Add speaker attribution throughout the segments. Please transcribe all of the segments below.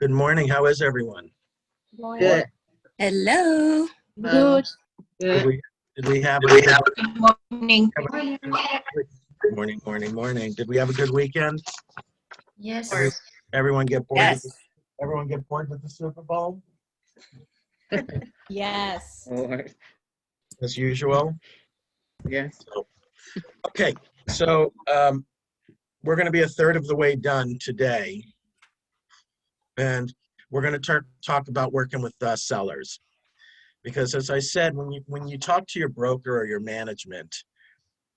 Speaker 1: Good morning. How is everyone?
Speaker 2: Good.
Speaker 3: Hello.
Speaker 2: Good.
Speaker 1: Did
Speaker 2: Good.
Speaker 1: we have a
Speaker 4: Good morning.
Speaker 1: morning. Did we have a good weekend?
Speaker 4: Yes.
Speaker 1: Everyone get bored?
Speaker 3: Yes.
Speaker 1: Everyone get bored with the Super Bowl
Speaker 5: Yes.
Speaker 2: Lord.
Speaker 1: as usual?
Speaker 2: Yes.
Speaker 1: Okay, so we're going to be a third of the way done today, and we're going to talk about working with sellers. Because as I said, when you talk to your broker or your management,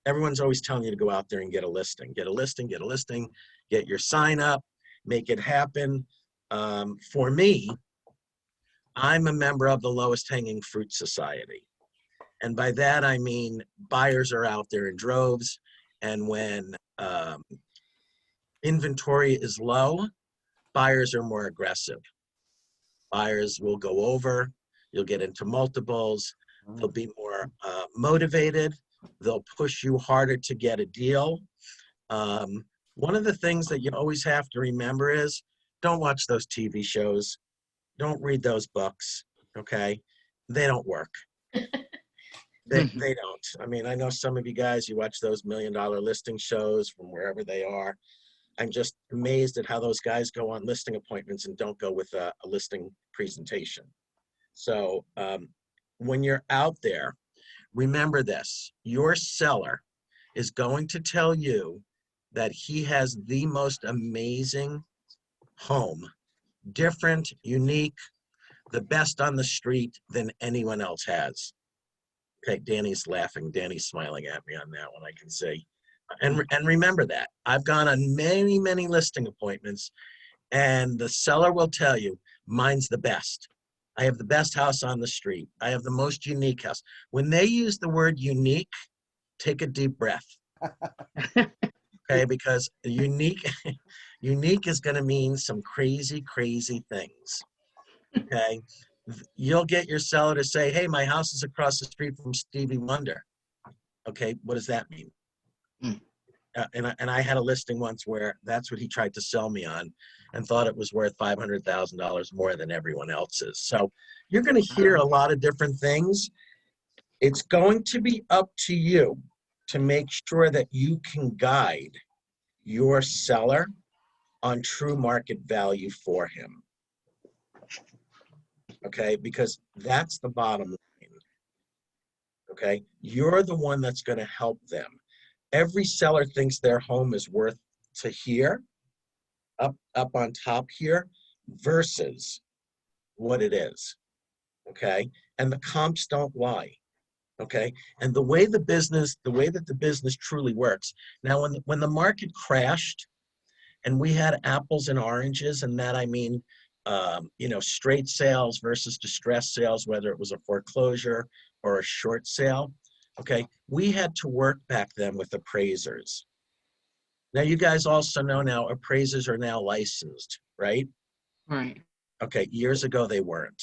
Speaker 1: everyone's always telling you to go out there and get a listing, get your sign up, make it happen. For me, I'm a member of the Lowest Hanging Fruit Society. And by that, I mean buyers are out there in droves. And when inventory is low, buyers are more aggressive. Buyers will go over, you'll get into multiples, they'll be more motivated, they'll push you harder to get a deal. One of the things that you always have to remember is don't watch those TV shows, don't read those books, okay? They don't work. They don't. I mean, I know some of you guys, you watch those $1 million listing shows from wherever they are. I'm just amazed at how those guys go on listing appointments and don't go with a listing presentation. So when you're out there, remember this, your seller is going to tell you that he has the most amazing home, different, unique, the best on the street than anyone else has. Okay, Danny's laughing. Danny's smiling at me on that one, I can see. And remember that. I've gone on many, many listing appointments, and the seller will tell you, mine's the best. I have the best house on the street. I have the most unique house. When they use the word unique, take a deep breath. Okay, because unique is going to mean some crazy, crazy things. Okay, you'll get your seller to say, hey, my house is across the street from Stevie Wonder. Okay, what does that mean? And I had a listing once where that's what he tried to sell me on and thought it was worth $500,000 more than everyone else's. So you're going to hear a lot of different things. It's going to be up to you to make sure that you can guide your seller on true market value for him. Okay, because that's the bottom line. Okay, you're the one that's going to help them. Every seller thinks their home is worth to here, up on top here, versus what it is. Okay, and the comps don't lie. Okay, and the way that the business truly works. Now, when the market crashed, and we had apples and oranges, and that I mean, straight sales versus distressed sales, whether it was a foreclosure or a short sale. Okay, we had to work back then with appraisers. Now, you guys also know now appraisers are now licensed, right?
Speaker 2: Right.
Speaker 1: Okay, years ago they weren't.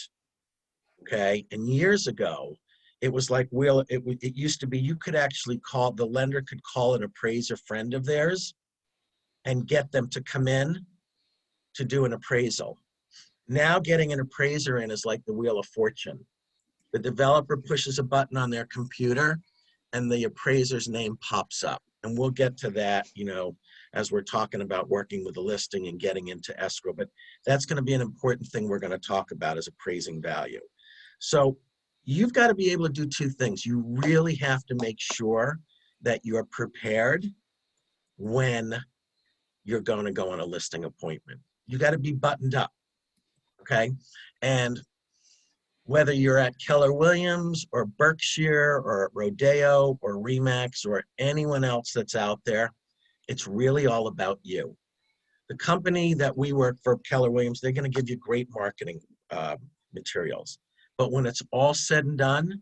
Speaker 1: Okay, and years ago, it was like, it used to be you could actually the lender could call an appraiser friend of theirs and get them to come in to do an appraisal. Now getting an appraiser in is like the Wheel of Fortune. The developer pushes a button on their computer and the appraiser's name pops up. And we'll get to that, as we're talking about working with the listing and getting into escrow. But that's going to be an important thing we're going to talk about, is appraising value. So you've got to be able to do two things. You really have to make sure that you're prepared when you're going to go on a listing appointment. You got to be buttoned up, okay? And whether you're at Keller Williams or Berkshire or Rodeo or Remax or anyone else that's out there, it's really all about you. The company that we work for, Keller Williams, they're going to give you great marketing materials. But when it's all said and done,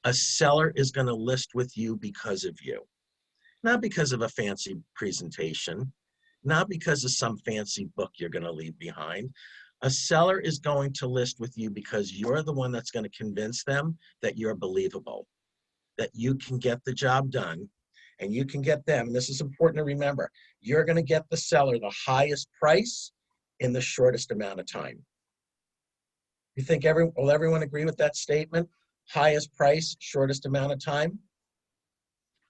Speaker 1: a seller is going to list with you because of you. Not because of a fancy presentation, not because of some fancy book you're going to leave behind. A seller is going to list with you because you're the one that's going to convince them that you're believable, that you can get the job done, and you can get them. And this is important to remember. You're going to get the seller the highest price in the shortest amount of time. You think will everyone agree with that statement? Highest price, shortest amount of time?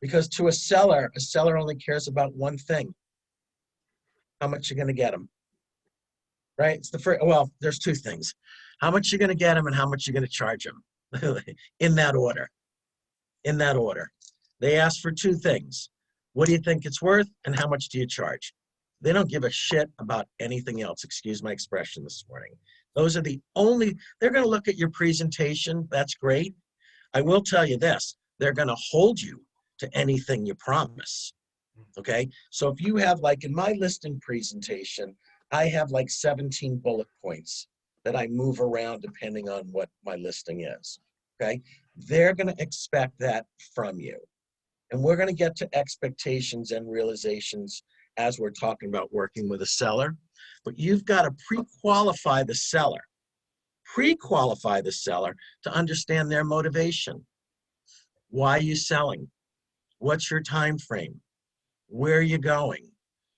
Speaker 1: Because to a seller only cares about one thing: how much you're going to get them. Right? It's the first. Well, there's two things: how much you're going to get them and how much you're going to charge them. In that order. In that order. They ask for two things: what do you think it's worth, and how much do you charge? They don't give a shit about anything else. Excuse my expression this morning. Those are the only. They're going to look at your presentation. That's great. I will tell you this: they're going to hold you to anything you promise. Okay? So if you have, like in my listing presentation, I have like 17 bullet points that I move around depending on what my listing is. Okay? They're going to expect that from you. And we're going to get to expectations and realizations as we're talking about working with a seller. But you've got to pre-qualify the seller. Pre-qualify the seller to understand their motivation. Why are you selling? What's your time frame? Where are you going?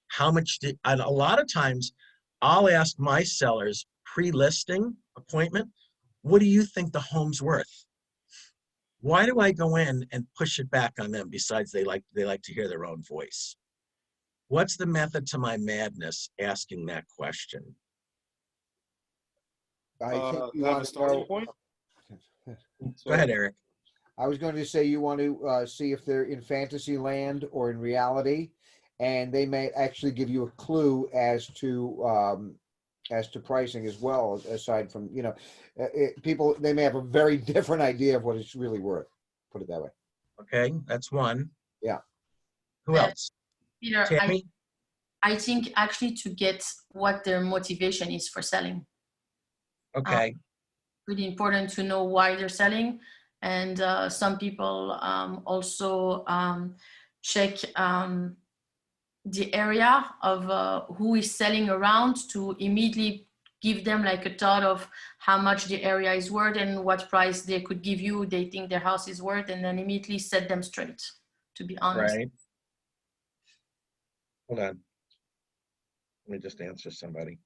Speaker 1: How much and a lot of times I'll ask my sellers pre-listing appointment, what do you think the home's worth? Why do I go in and push it back on them besides they like to hear their own voice? What's the method to my madness asking that question?
Speaker 3: I think you
Speaker 5: Have
Speaker 3: want
Speaker 5: a
Speaker 3: to
Speaker 5: starting
Speaker 3: go.
Speaker 5: point.
Speaker 1: Go ahead, Eric.
Speaker 3: I was going to say you want to see if they're in fantasy land or in reality, and they may actually give you a clue as to pricing as well. Aside from people, they may have a very different idea of what it's really worth. Put it that way.
Speaker 1: Okay, that's one.
Speaker 3: Yeah.
Speaker 1: Who else?
Speaker 4: Peter,
Speaker 1: Tammy?
Speaker 4: I think actually to get what their motivation is for selling.
Speaker 1: Okay.
Speaker 4: Really important to know why they're selling. And some people also check the area of who is selling around to immediately give them like a thought of how much the area is worth and what price they could give you, they think their house is worth, and then immediately set them straight, to be honest.
Speaker 1: Right. Hold on. Let me just answer somebody.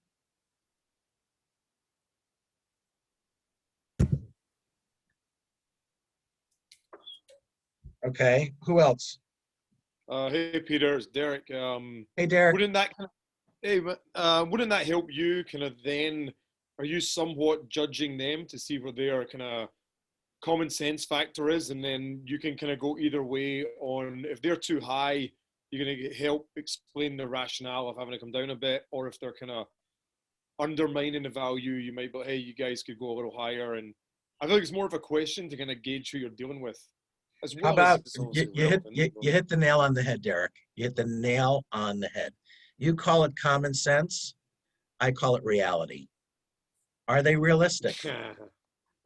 Speaker 1: Okay, who else?
Speaker 5: Hey Peter, it's Derek.
Speaker 1: Hey, Derek.
Speaker 5: Wouldn't that wouldn't that help you kind of then? Are you somewhat judging them to see where their kind of common sense factor is, and then you can kind of go either way on if they're too high, you're going to help explain the rationale of having to come down a bit, or if they're kind of undermining the value, you might be, hey, you guys could go a little higher. And I feel like it's more of a question to kind of gauge who you're dealing with. As well
Speaker 1: How about
Speaker 5: as
Speaker 1: you hit the nail on the head, Derek. You hit the nail on the head. You call it common sense. I call it reality. Are they realistic?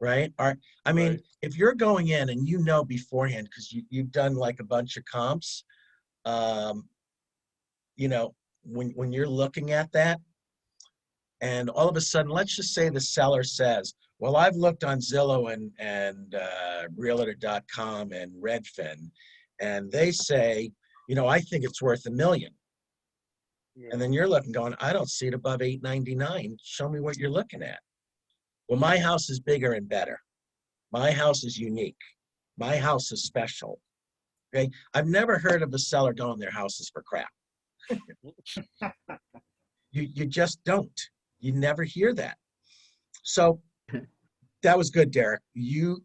Speaker 1: Right? I mean,
Speaker 5: Right.
Speaker 1: if you're going in and you know beforehand, because you've done like a bunch of comps, you know, when you're looking at that, and all of a sudden, let's just say the seller says, well, I've looked on Zillow and Realtor.com and Redfin, and they say, you know, I think it's worth $1 million.
Speaker 5: Yeah.
Speaker 1: And then you're looking going, I don't see it above $899. Show me what you're looking at. Well, my house is bigger and better. My house is unique. My house is special. Okay. I've never heard of a seller going, their house is for crap. You just don't. You never hear that. So that was good, Derek. You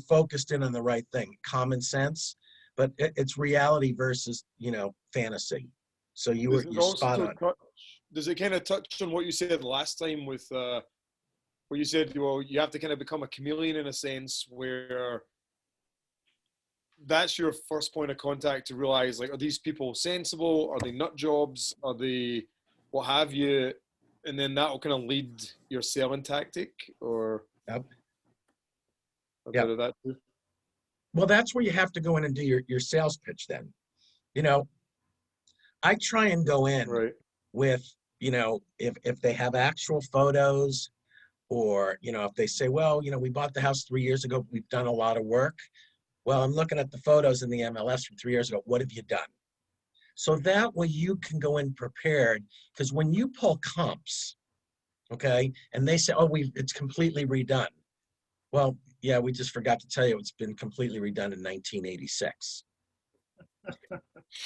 Speaker 1: focused in on the right thing. Common sense, but it's reality versus, you know, fantasy. So you're spot on.
Speaker 5: Does it kind of touch on what you said last time with where you said, well, you have to kind of become a chameleon in a sense, where that's your first point of contact to realize, like, are these people sensible? Are they nut jobs? Are they what have you? And then that will kind of lead your selling tactic, or
Speaker 1: Yep.
Speaker 5: a
Speaker 1: Yep.
Speaker 5: bit of that too.
Speaker 1: Well, that's where you have to go in and do your sales pitch then. You know, I try and go in
Speaker 5: Right.
Speaker 1: with, you know, if they have actual photos, or, you know, if they say, well, you know, we bought the house 3 years ago, we've done a lot of work. Well, I'm looking at the photos in the MLS from 3 years ago. What have you done? So that way you can go in prepared, because when you pull comps, okay, and they say, oh, it's completely redone. Well, yeah, we just forgot to tell you it's been completely redone in 1986.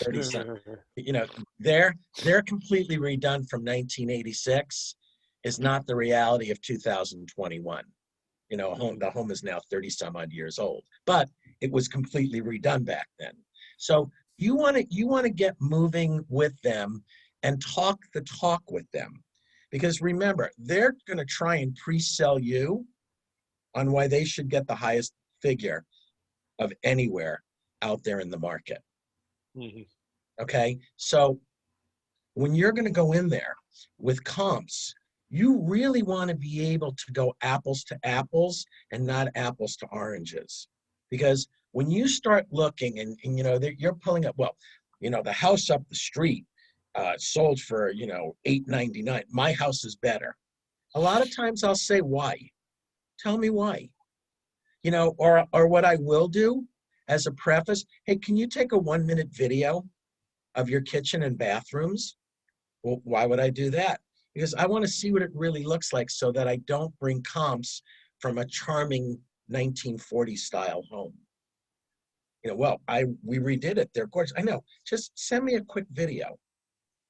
Speaker 1: 37. You know, they're completely redone from 1986 is not the reality of 2021. You know, the home is now 30 some odd years old, but it was completely redone back then. So you want to get moving with them and talk the talk with them, because remember, they're going to try and pre-sell you on why they should get the highest figure of anywhere out there in the market.
Speaker 5: Mhm.
Speaker 1: Okay, so when you're going to go in there with comps, you really want to be able to go apples to apples and not apples to oranges. Because when you start looking and you know, you're pulling up, well, you know, the house up the street sold for, you know, $899. My house is better. A lot of times I'll say, why? Tell me why. You know, or what I will do as a preface, hey, can you take a 1-minute video of your kitchen and bathrooms? Well, why would I do that? Because I want to see what it really looks like so that I don't bring comps from a charming 1940 style home. You know, well, we redid it. They're gorgeous. I know. Just send me a quick video.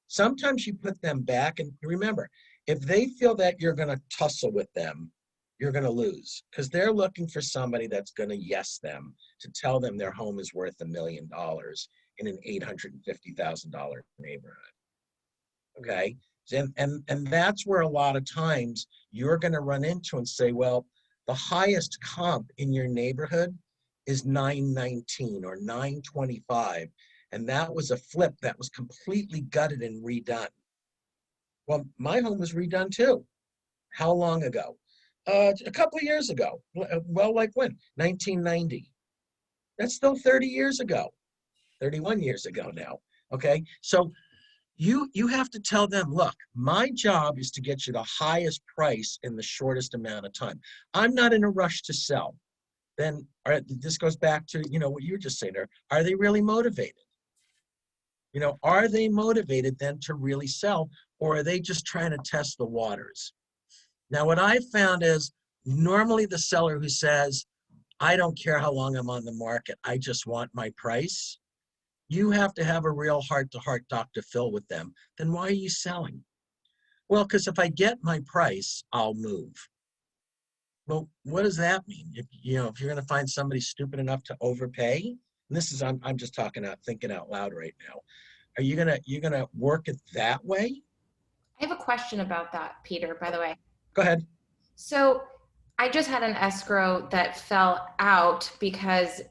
Speaker 1: Sometimes you put them back, and remember, if they feel that you're going to tussle with them, you're going to lose, because they're looking for somebody that's going to yes them, to tell them their home is worth $1 million in an $850,000 neighborhood. Okay, and that's where a lot of times you're going to run into and say, well, the highest comp in your neighborhood is 919 or 925, and that was a flip that was completely gutted and redone. Well, my home was redone too. How long ago? A couple of years ago. Well, like when? 1990. That's still 30 years ago. 31 years ago now. Okay, so you have to tell them, look, my job is to get you the highest price in the shortest amount of time. I'm not in a rush to sell. Then this goes back to, you know, what you were just saying there. Are they really motivated? You know, are they motivated then to really sell, or are they just trying to test the waters? Now, what I found is normally the seller who says, I don't care how long I'm on the market, I just want my price. You have to have a real heart-to-heart Dr. Phil with them. Then why are you selling? Well, because if I get my price, I'll move. Well, what does that mean? If you're going to find somebody stupid enough to overpay, and this is, I'm just thinking out loud right now. Are you gonna work it that way?
Speaker 6: I have a question about that, Peter, by the way.
Speaker 1: Go ahead.
Speaker 6: So I just had an escrow that fell out because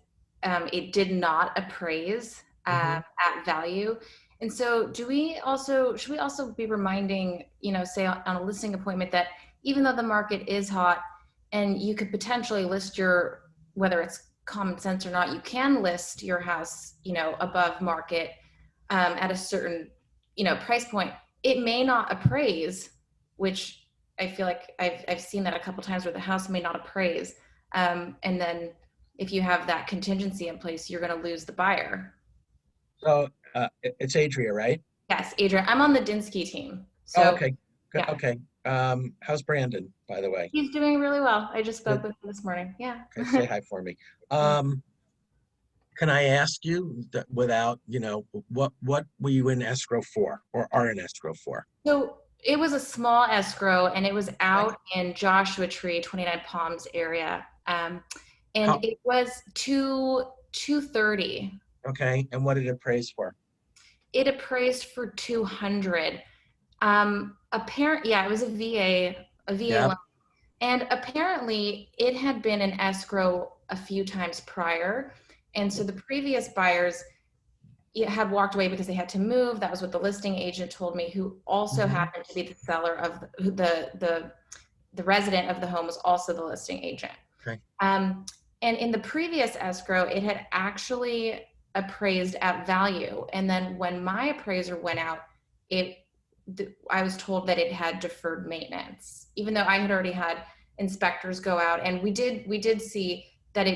Speaker 6: it did not appraise at value. And so should we also be reminding, you know, say on a listing appointment, that even though the market is hot and you could potentially list whether it's common sense or not, you can list your house, you know, above market at a certain, you know, price point. It may not appraise, which I feel like I've seen that a couple times where the house may not appraise. And then if you have that contingency in place, you're going to lose the buyer.
Speaker 1: So it's Adria, right?
Speaker 6: Yes, Adria. I'm on the Dinsky team. So
Speaker 1: Oh, okay. Good.
Speaker 6: yeah.
Speaker 1: Okay. How's Brandon, by the way?
Speaker 6: He's doing really well. I just spoke
Speaker 1: Good.
Speaker 6: with him this morning. Yeah.
Speaker 1: Okay, say hi for me. Can I ask you that without, you know, what were you in escrow for, or are in escrow for?
Speaker 6: So it was a small escrow, and it was out in Joshua Tree, 29 Palms area. And it was $230.
Speaker 1: Okay, and what did it appraise for?
Speaker 6: It appraised for 200. It was a VA
Speaker 1: Yep.
Speaker 6: loan. And apparently it had been in escrow a few times prior. And so the previous buyers had walked away because they had to move. That was what the listing agent told me, who also happened to be the seller of the resident of the home was also the listing agent.
Speaker 1: Okay.
Speaker 6: And in the previous escrow, it had actually appraised at value. And then when my appraiser went out, I was told that it had deferred maintenance, even though I had already had inspectors go out, and we did see that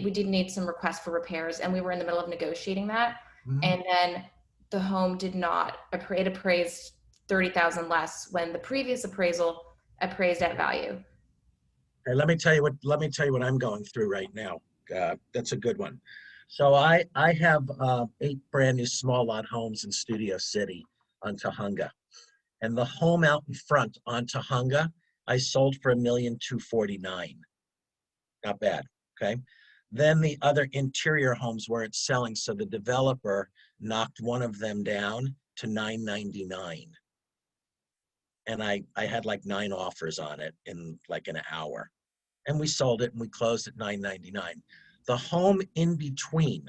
Speaker 6: we did need some requests for repairs, and we were in the middle of negotiating that. And then the home did not it appraised 30,000 less when the previous appraisal appraised at value?
Speaker 1: Okay, let me tell you what I'm going through right now. That's a good one. So I have 8 brand new small lot homes in Studio City on Tahunga. And the home out in front on Tahunga, I sold for $1,249,000. Not bad, okay? Then the other interior homes weren't selling, so the developer knocked one of them down to $999,000. And I had like 9 offers on it in like an hour. And we sold it and we closed at $999,000. The home in between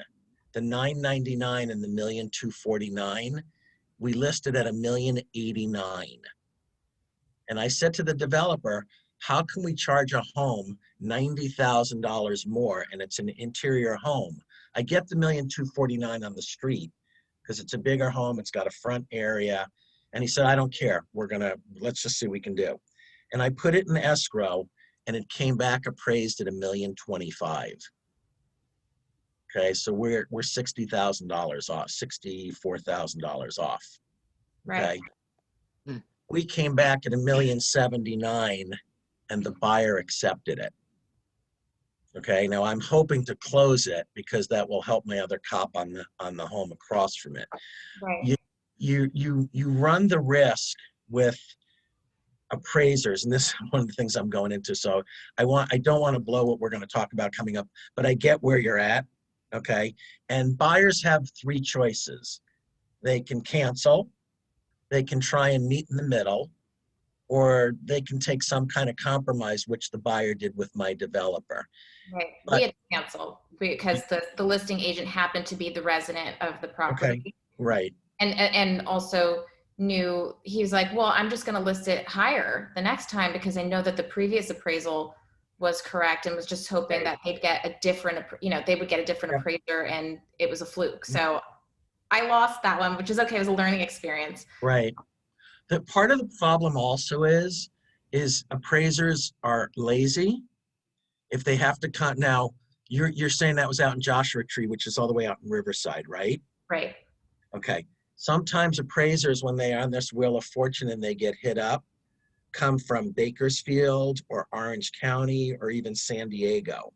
Speaker 1: the $999,000 and the $1,249,000, we listed at $1,089,000. And I said to the developer, how can we charge a home $90,000 more and it's an interior home? I get the $1,249,000 on the street because it's a bigger home, it's got a front area. And he said, I don't care. Let's just see what we can do. And I put it in escrow and it came back appraised at $1,025,000. Okay, so we're $60,000 off, $64,000 off.
Speaker 6: Right.
Speaker 1: Okay. We came back at $1,079,000 and the buyer accepted it. Okay, now I'm hoping to close it because that will help my other cop on the home across from it.
Speaker 6: Right.
Speaker 1: You run the risk with appraisers, and this is one of the things I'm going into. So I don't want to blow what we're going to talk about coming up, but I get where you're at. Okay, and buyers have 3 choices. They can cancel, they can try and meet in the middle, or they can take some kind of compromise, which the buyer did with my developer.
Speaker 6: Right.
Speaker 1: But-
Speaker 6: We had to cancel because the listing agent happened to be the resident of the property.
Speaker 1: Okay, right.
Speaker 6: And also knew, he was like, well, I'm just going to list it higher the next time because I know that the previous appraisal was correct, and was just hoping that they'd get a different, they would get a different appraiser, and it was a fluke. So I lost that one, which is okay. It was a learning experience.
Speaker 1: Right. The part of the problem also is appraisers are lazy. If they have to now you're saying that was out in Joshua Tree, which is all the way out in Riverside, right?
Speaker 6: Right.
Speaker 1: Okay. Sometimes appraisers, when they are on this Wheel of Fortune and they get hit up, come from Bakersfield or Orange County or even San Diego.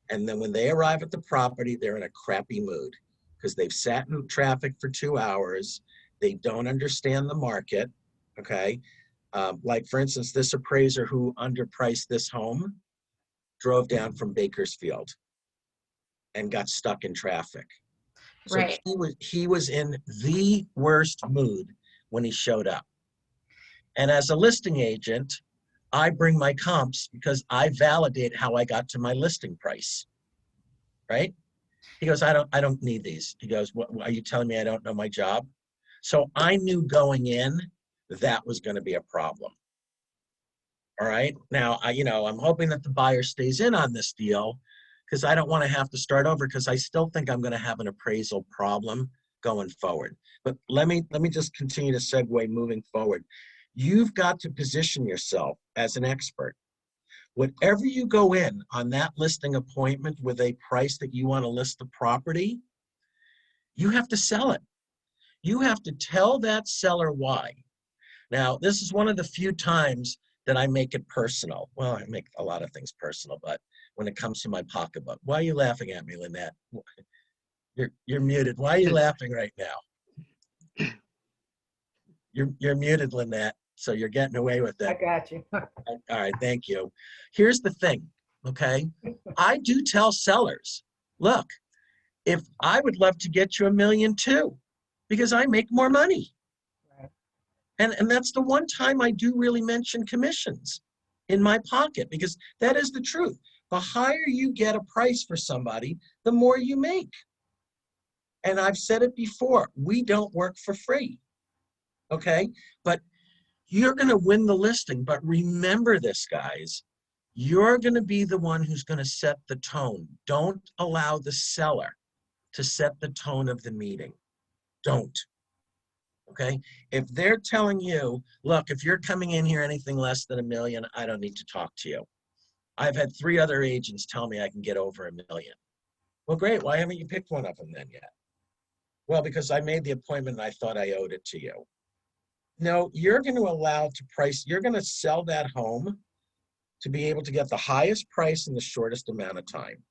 Speaker 1: And then when they arrive at the property, they're in a crappy mood because they've sat in traffic for 2 hours. They don't understand the market. Okay. Like for instance, this appraiser who underpriced this home drove down from Bakersfield and got stuck in traffic. So
Speaker 6: Right.
Speaker 1: he was in the worst mood when he showed up. And as a listing agent, I bring my comps because I validate how I got to my listing price, right? He goes, I don't need these. He goes, what, are you telling me I don't know my job? So I knew going in that was going to be a problem. All right. Now, I'm hoping that the buyer stays in on this deal because I don't want to have to start over because I still think I'm going to have an appraisal problem going forward. But let me just continue to segue moving forward. You've got to position yourself as an expert. Whatever you go in on that listing appointment with a price that you want to list the property, you have to sell it. You have to tell that seller why. Now, this is one of the few times that I make it personal. Well, I make a lot of things personal, but when it comes to my pocketbook, why are you laughing at me, Lynette? You're muted. Why are you laughing right now? You're muted, Lynette, so you're getting away with it.
Speaker 2: I got you.
Speaker 1: All right, thank you. Here's the thing, okay? I do tell sellers, look, if I would love to get you $1 million too, because I make more money.
Speaker 2: Right.
Speaker 1: And that's the one time I do really mention commissions in my pocket, because that is the truth. The higher you get a price for somebody, the more you make. And I've said it before, we don't work for free, okay? But you're gonna win the listing, but remember this, guys. You're gonna be the one who's gonna set the tone. Don't allow the seller to set the tone of the meeting. Don't, okay? If they're telling you, look, if you're coming in here anything less than $1 million, I don't need to talk to you. I've had 3 other agents tell me I can get over $1 million. Well, great, why haven't you picked one of them then yet? Well, because I made the appointment and I thought I owed it to you. No, you're going to allow to price, you're going to sell that home to be able to get the highest price in the shortest amount of time.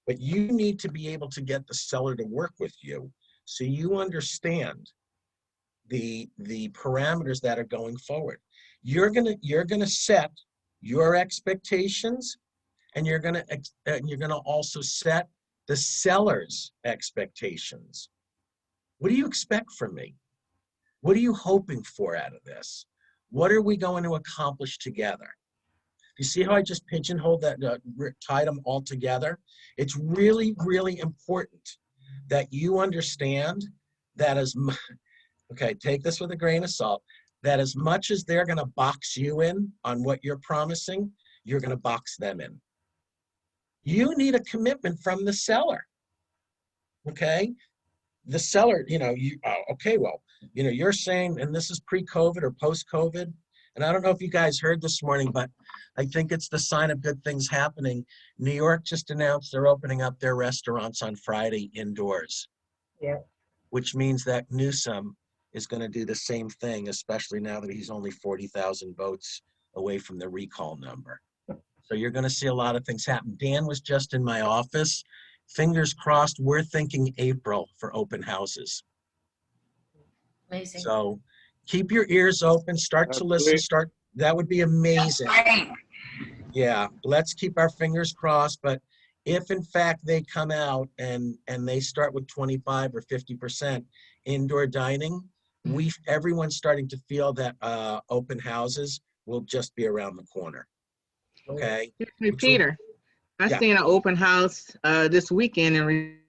Speaker 1: But you need to be able to get the seller to work with you so you understand the parameters that are going forward. You're gonna set your expectations, and you're gonna also set the seller's expectations. What do you expect from me? What are you hoping for out of this? What are we going to accomplish together? You see how I just pigeonholed that, tied them all together? It's really, really important that you understand that okay, take this with a grain of salt, that as much as they're gonna box you in on what you're promising, you're gonna box them in. You need a commitment from the seller, okay? The seller, okay, well, you're saying, and this is pre-COVID or post-COVID, and I don't know if you guys heard this morning, but I think it's the sign of good things happening. New York just announced they're opening up their restaurants on Friday indoors.
Speaker 2: Yeah.
Speaker 1: Which means that Newsom is going to do the same thing, especially now that he's only 40,000 votes away from the recall number. So you're going to see a lot of things happen. Dan was just in my office. Fingers crossed, we're thinking April for open houses.
Speaker 4: Amazing.
Speaker 1: So keep your ears open, start to listen, that would be amazing. Yeah, let's keep our fingers crossed, but if in fact they come out and they start with 25 or 50% indoor dining, everyone's starting to feel that open houses will just be around the corner. Okay?
Speaker 2: Hey, Peter, I
Speaker 1: Yeah.
Speaker 2: seen an open house this weekend in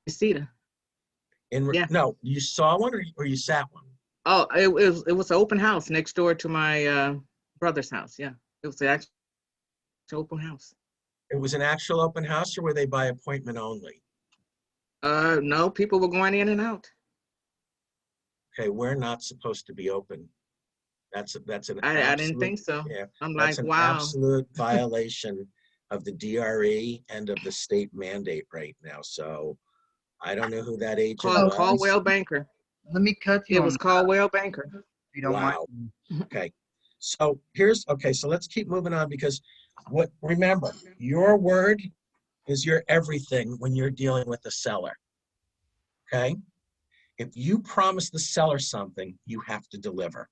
Speaker 2: Reseda. Yeah.
Speaker 1: No, you saw one or you sat one?
Speaker 2: Oh, it was an open house next door to my brother's house. Yeah, it was actually an open house.
Speaker 1: It was an actual open house, or were they by appointment only?
Speaker 2: No, people were going in and out.
Speaker 1: Okay, we're not supposed to be open. That's an
Speaker 2: I didn't think so.
Speaker 1: Yeah,
Speaker 2: I'm
Speaker 1: that's
Speaker 2: like,
Speaker 1: an
Speaker 2: wow.
Speaker 1: absolute violation of the DRE and of the state mandate right now. So I don't know who that agent was.
Speaker 2: Caldwell Banker.
Speaker 7: Let me cut you
Speaker 2: It
Speaker 7: on
Speaker 2: was
Speaker 7: that,
Speaker 2: Caldwell Banker.
Speaker 7: if you don't
Speaker 1: Wow.
Speaker 7: mind.
Speaker 1: Okay. So so let's keep moving on, because remember, your word is your everything when you're dealing with the seller. Okay? If you promise the seller something, you have to deliver.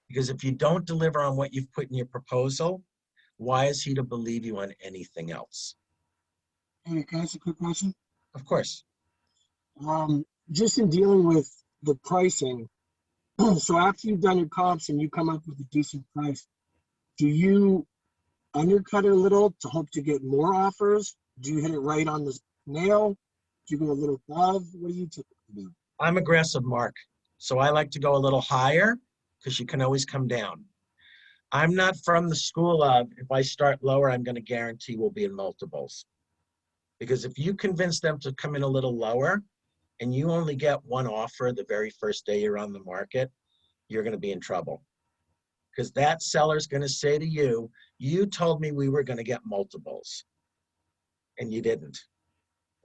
Speaker 1: Because if you don't deliver on what you've put in your proposal, why is he to believe you on anything else?
Speaker 8: Hey, can I ask a quick question?
Speaker 1: Of course.
Speaker 8: Just in dealing with the pricing, so after you've done your comps and you come up with a decent price, do you undercut it a little to hope to get more offers? Do you hit it right on the nail? Do you go a little above? What do you typically do?
Speaker 1: I'm aggressive, Mark. So I like to go a little higher because you can always come down. I'm not from the school of, if I start lower, I'm going to guarantee we'll be in multiples. Because if you convince them to come in a little lower and you only get one offer the very first day you're on the market, you're going to be in trouble. Because that seller's going to say to you, you told me we were going to get multiples and you didn't.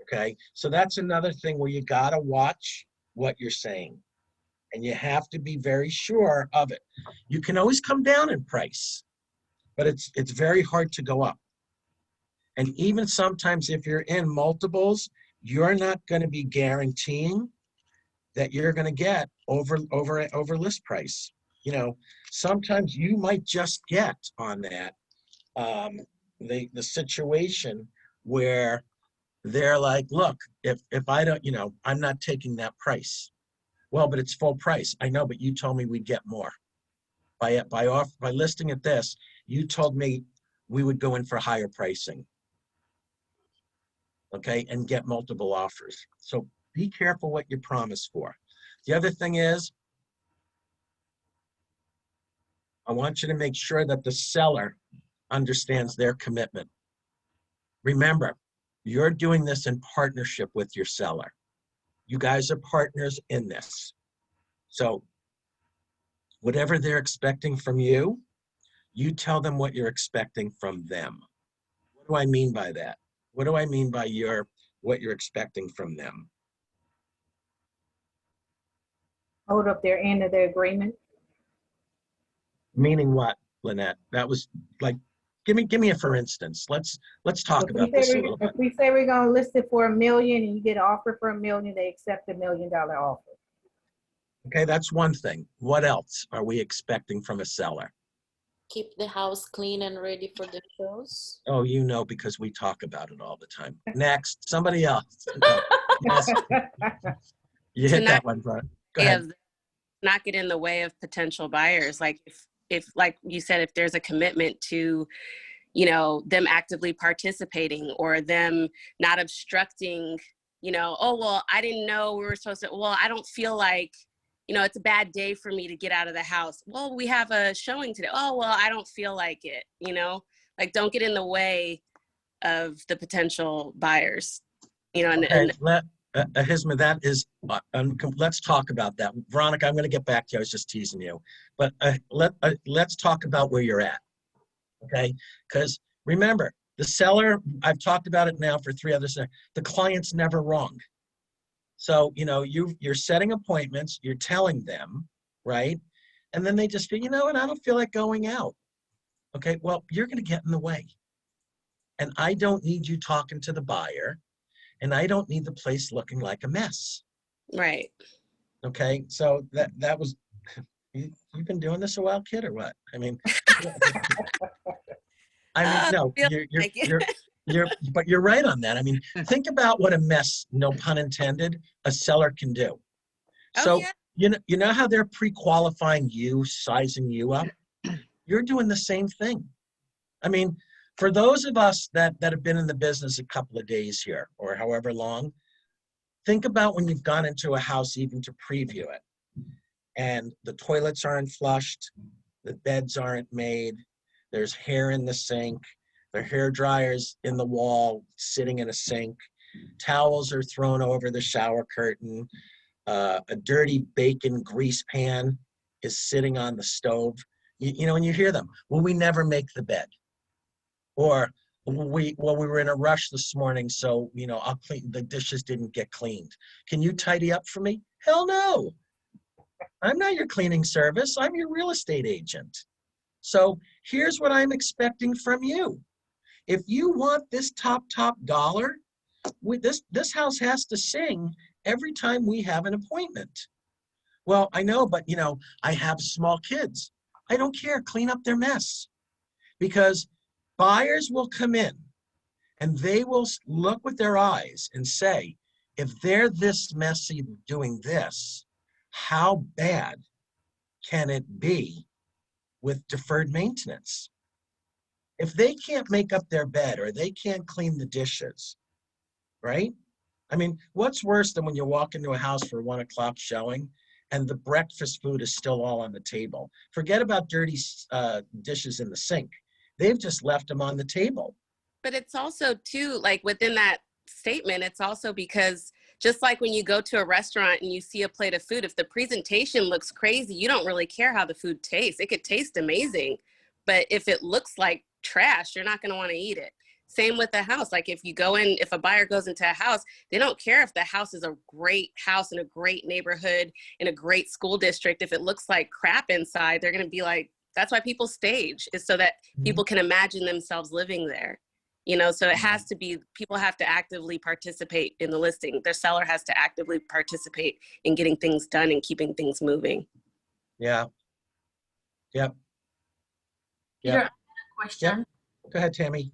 Speaker 1: Okay, so that's another thing where you got to watch what you're saying. And you have to be very sure of it. You can always come down in price, but it's very hard to go up. And even sometimes if you're in multiples, you're not going to be guaranteeing that you're going to get over list price. Sometimes you might just get on that the situation where they're like, look, if I don't, I'm not taking that price. Well, but it's full price. I know, but you told me we'd get more. By listing at this, you told me we would go in for higher pricing. Okay, and get multiple offers. So be careful what you promise for. The other thing is, I want you to make sure that the seller understands their commitment. Remember, you're doing this in partnership with your seller. You guys are partners in this. So whatever they're expecting from you, you tell them what you're expecting from them. What do I mean by that? What do I mean by what you're expecting from them?
Speaker 7: hold up their end of their agreement.
Speaker 1: Meaning what, Lynette? That was like, give me a for instance. Let's talk
Speaker 7: If
Speaker 1: about this a little bit.
Speaker 7: we say we're gonna list it for $1 million and you get an offer for $1 million, they accept $1 million offer.
Speaker 1: Okay, that's one thing. What else are we expecting from a seller?
Speaker 9: Keep the house clean and ready for the shows.
Speaker 1: Oh, you know, because we talk about it all the time. Next, somebody else. No. Yes, you hit that one, bro. Go ahead.
Speaker 10: Not get in the way of potential buyers. Like if like you said, if there's a commitment to, you know, them actively participating or them not obstructing, you know, oh, well, I didn't know we were supposed to, well, I don't feel like, you know, it's a bad day for me to get out of the house. Well, we have a showing today. Oh, well, I don't feel like it, you know, like don't get in the way of the potential buyers, you know,
Speaker 1: Okay, Hisma, that is, let's talk about that. Veronica, I'm going to get back to you. I was just teasing you. But let's talk about where you're at, okay? Because remember, the seller, I've talked about it now for 3 others, the client's never wrong. So, you know, you're setting appointments, you're telling them, right? And then they just feel, you know what, I don't feel like going out. Okay, well, you're going to get in the way. And I don't need you talking to the buyer. And I don't need the place looking like a mess.
Speaker 10: right.
Speaker 1: Okay, so that was, you've been doing this a while, kid, or what? I mean, no, but you're right on that. I mean, think about what a mess, no pun intended, a seller can do. So,
Speaker 10: yeah.
Speaker 1: you know how they're pre-qualifying you, sizing you up? You're doing the same thing. I mean, for those of us that have been in the business a couple of days here or however long, think about when you've gone into a house even to preview it and the toilets aren't flushed, the beds aren't made, there's hair in the sink, the hair dryer's in the wall sitting in a sink, towels are thrown over the shower curtain, a dirty bacon grease pan is sitting on the stove. You know, and you hear them, well, we never make the bed. Or we were in a rush this morning, so, you know, I'll clean, the dishes didn't get cleaned. Can you tidy up for me? Hell no. I'm not your cleaning service. I'm your real estate agent. So here's what I'm expecting from you. If you want this top dollar, this house has to sing every time we have an appointment. Well, I know, but, you know, I have small kids. I don't care. Clean up their mess. Because buyers will come in and they will look with their eyes and say, if they're this messy doing this, how bad can it be with deferred maintenance? If they can't make up their bed or they can't clean the dishes, right? I mean, what's worse than when you walk into a house for 1 o'clock showing and the breakfast food is still all on the table? Forget about dirty dishes in the sink. They've just left them on the table.
Speaker 10: But it's also too, like within that statement, it's also because just like when you go to a restaurant and you see a plate of food, if the presentation looks crazy, you don't really care how the food tastes. It could taste amazing, but if it looks like trash, you're not going to want to eat it. Same with the house. Like if you go in, if a buyer goes into a house, they don't care if the house is a great house in a great neighborhood, in a great school district. If it looks like crap inside, they're going to be like, that's why people stage, is so that people can imagine themselves living there. You know, so it has to be, people have to actively participate in the listing. The seller has to actively participate in getting things done and keeping things moving.
Speaker 1: Yeah. Yep.
Speaker 4: Peter, I
Speaker 1: Yep.
Speaker 4: have a question.
Speaker 1: Go ahead, Tammy.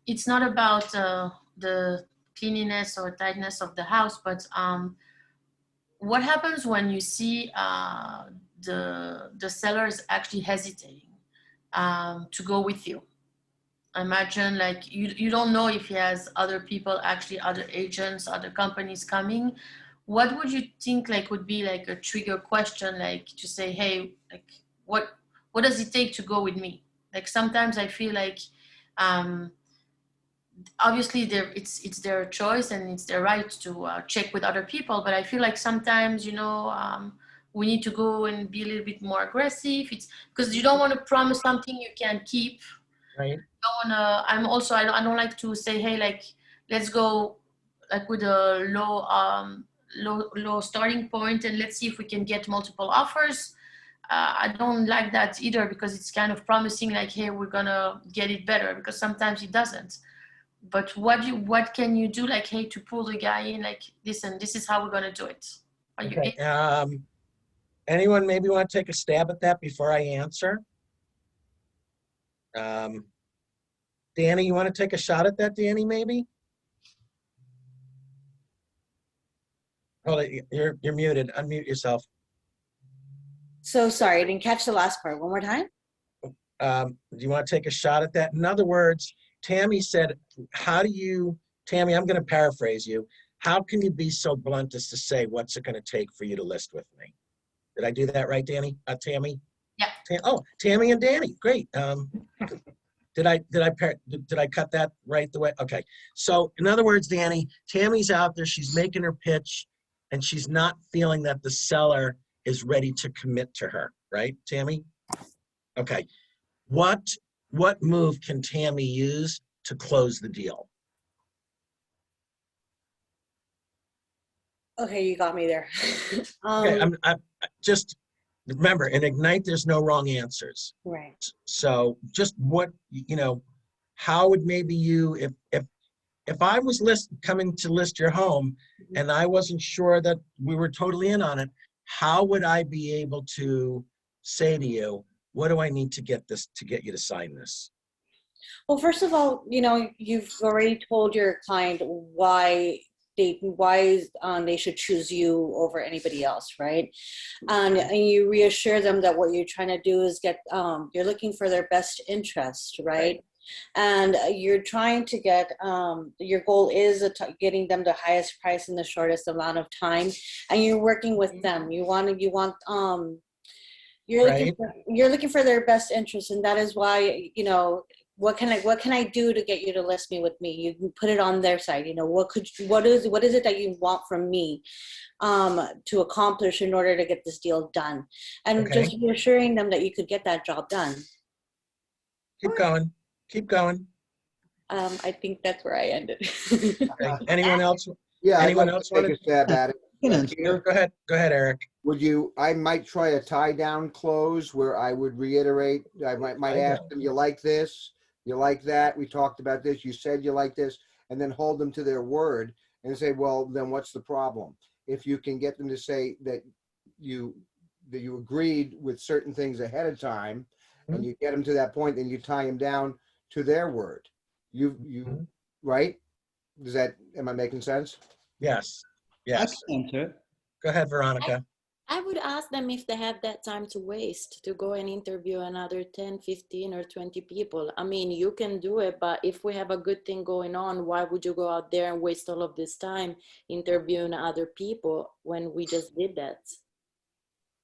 Speaker 4: It's not about the cleanliness or tightness of the house, but what happens when you see the seller is actually hesitating to go with you? Imagine like you don't know if he has other people, actually other agents, other companies coming. What would you think like would be like a trigger question, like to say, hey, like what does it take to go with me? Like sometimes I feel like obviously it's their choice and it's their right to check with other people, but I feel like sometimes, you know, we need to go and be a little bit more aggressive. It's because you don't want to promise something you can't keep.
Speaker 1: Right.
Speaker 4: I don't like to say, hey, like let's go like with a low starting point and let's see if we can get multiple offers. I don't like that either because it's kind of promising like, hey, we're gonna get it better, because sometimes it doesn't. But what can you do, like, hey, to pull the guy in, like, listen, this is how we're gonna do it. Are you
Speaker 1: Okay. Anyone maybe want to take a stab at that before I answer? Danny, you want to take a shot at that, Danny, maybe? Hold it, you're muted. Unmute yourself.
Speaker 11: So sorry, I didn't catch the last part. One more time?
Speaker 1: Do you want to take a shot at that? In other words, Tammy said, Tammy, I'm going to paraphrase you. How can you be so blunt as to say, what's it going to take for you to list with me? Did I do that right, Danny? Tammy?
Speaker 4: Yeah.
Speaker 1: Oh, Tammy and Danny, great. Did I cut that right the way? Okay. So in other words, Danny, Tammy's out there, she's making her pitch and she's not feeling that the seller is ready to commit to her, right, Tammy? Okay. What move can Tammy use to close the deal?
Speaker 11: Okay, you got me there.
Speaker 1: Okay, I'm just remember, in Ignite, there's no wrong answers.
Speaker 11: Right.
Speaker 1: So just how would maybe you, if I was coming to list your home and I wasn't sure that we were totally in on it, how would I be able to say to you, what do I need to get you to sign this?
Speaker 11: Well, first of all, you've already told your client why they should choose you over anybody else, right? And you reassure them that what you're trying to do is you're looking for their best interest, right? And you're trying to get, your goal is getting them the highest price in the shortest amount of time, and you're working with them. You're looking for their best interest, and that is why, what can I do to get you to list me with me? You can put it on their side. What is it that you want from me to accomplish in order to get this deal done? And just reassuring them that you could get that job done.
Speaker 1: Keep going.
Speaker 11: I think that's where I ended.
Speaker 1: Okay. Anyone else?
Speaker 3: Yeah,
Speaker 1: Anyone
Speaker 3: I'd like
Speaker 1: else
Speaker 3: to take
Speaker 1: want
Speaker 3: a stab at it.
Speaker 1: Go ahead, Eric.
Speaker 3: I might try a tie down close where I would reiterate, I might ask them, you like this? You like that? We talked about this. You said you like this, and then hold them to their word and say, well, then what's the problem? If you can get them to say that you agreed with certain things ahead of time, and you get them to that point, then you tie them down to their word. Right? Am I making sense?
Speaker 1: Yes.
Speaker 12: I can answer.
Speaker 1: Go ahead, Veronica.
Speaker 9: I would ask them if they have that time to waste to go and interview another 10, 15 or 20 people. I mean, you can do it, but if we have a good thing going on, why would you go out there and waste all of this time interviewing other people when we just did that?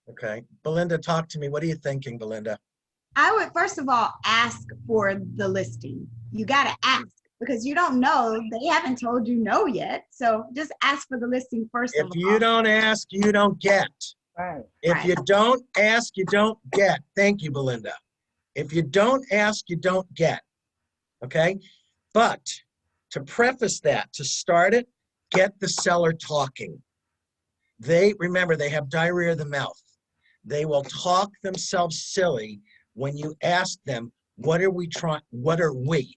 Speaker 1: Okay. Belinda, talk to me. What are you thinking, Belinda?
Speaker 13: I would first of all ask for the listing. You got to ask because you don't know. They haven't told you no yet. So just ask for the listing first.
Speaker 1: If you don't ask, you don't get.
Speaker 13: Right.
Speaker 1: If you don't ask, you don't get. Thank you, Belinda. If you don't ask, you don't get. Okay? But to preface that, to start it, get the seller talking. Remember, they have diarrhea of the mouth. They will talk themselves silly when you ask them, what are we,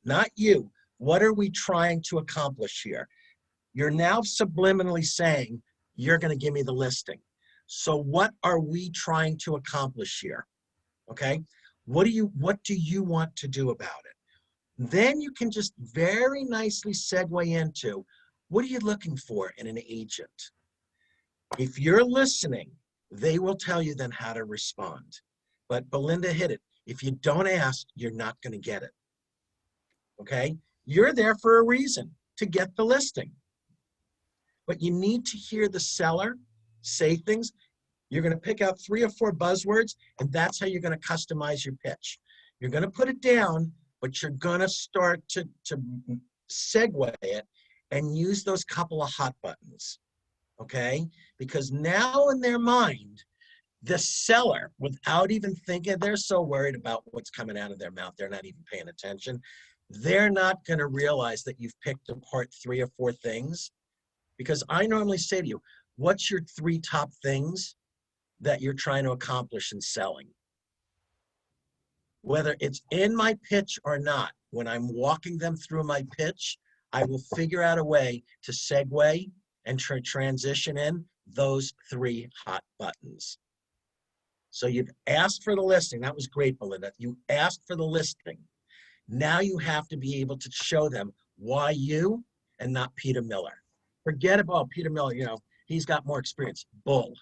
Speaker 1: not you, what are we trying to accomplish here? You're now subliminally saying, you're going to give me the listing. So what are we trying to accomplish here? Okay? What do you want to do about it? Then you can just very nicely segue into, what are you looking for in an agent? If you're listening, they will tell you then how to respond. But Belinda hit it. If you don't ask, you're not going to get it. Okay? You're there for a reason, to get the listing. But you need to hear the seller say things. You're going to pick out 3 or 4 buzzwords, and that's how you're going to customize your pitch. You're going to put it down, but you're going to start to segue it and use those couple of hot buttons. Okay? Because now in their mind, the seller, without even thinking, they're so worried about what's coming out of their mouth, they're not even paying attention. They're not going to realize that you've picked apart 3 or 4 things. Because I normally say to you, what's your 3 top things that you're trying to accomplish in selling? Whether it's in my pitch or not, when I'm walking them through my pitch, I will figure out a way to segue and transition in those 3 hot buttons. So you've asked for the listing. That was great, Belinda. You asked for the listing. Now you have to be able to show them why you and not Peter Miller. Forget about Peter Miller, you know, he's got more experience. Bull.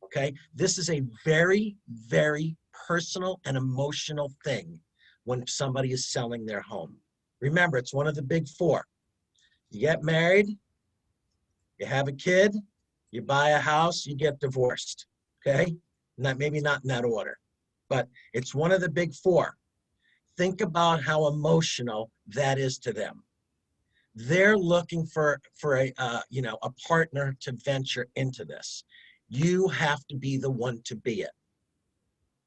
Speaker 1: Okay? This is a very, very personal and emotional thing when somebody is selling their home. Remember, it's one of the big 4. You get married, you have a kid, you buy a house, you get divorced. Okay? Maybe not in that order, but it's one of the big 4. Think about how emotional that is to them. They're looking for a a partner to venture into this. You have to be the one to be it.